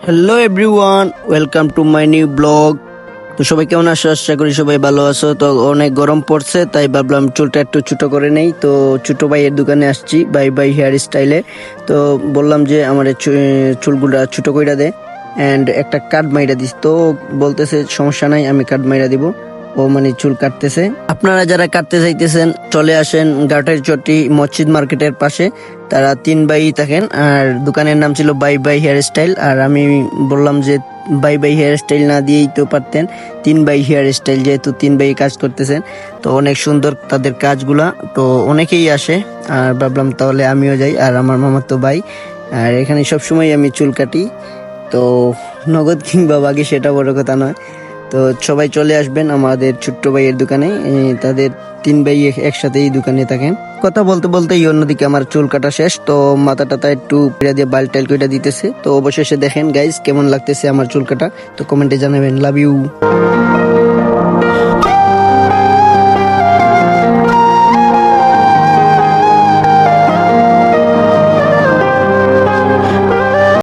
Hello everyone, welcome to my new blog. তো সবাই কেমন আছো? আশা করি সবাই ভালো আছো। তো অনেক গরম পড়ছে, তাই ভাবলাম চুলটা একটু ছোট করে নেই। তো ছোট ভাইয়ের দোকানে আসছি, বাই বাই হেয়ার স্টাইলে। তো বললাম যে আমার এই চুলগুলা ছোট কইরা দে অ্যান্ড একটা কাট মাইরা দিস। তো বলতেছে সমস্যা নাই, আমি কাট মাইরা দিব। ও মানে চুল কাটতেছে। আপনারা যারা কাটতে চাইতেছেন চলে আসেন গাটের চটি মসজিদ মার্কেটের পাশে। তারা তিন ভাই থাকেন, আর দোকানের নাম ছিল বাই বাই হেয়ার স্টাইল। আর আমি বললাম যে বাই বাই হেয়ার স্টাইল না দিয়েই তো পারতেন, তিন বাই হেয়ার স্টাইল, যেহেতু তিন ভাই কাজ করতেছেন। তো অনেক সুন্দর তাদের কাজগুলা, তো অনেকেই আসে। আর ভাবলাম তাহলে আমিও যাই, আর আমার মামার তো ভাই। আর এখানে সবসময় আমি চুল কাটি। তো নগদ কিংবা বাকি সেটা বড় কথা নয়। তো সবাই চলে আসবেন আমাদের ছোট্ট ভাইয়ের দোকানে। তাদের তিন ভাই একসাথেই দোকানে থাকেন। কথা বলতে বলতেই অন্যদিকে আমার চুল কাটা শেষ। তো মাথা টাথা একটু পেড়া দিয়ে বাল টাইল কইটা দিতেছে। তো অবশেষে দেখেন গাইজ কেমন লাগতেছে আমার চুল কাটা। তো কমেন্টে জানাবেন। Love you.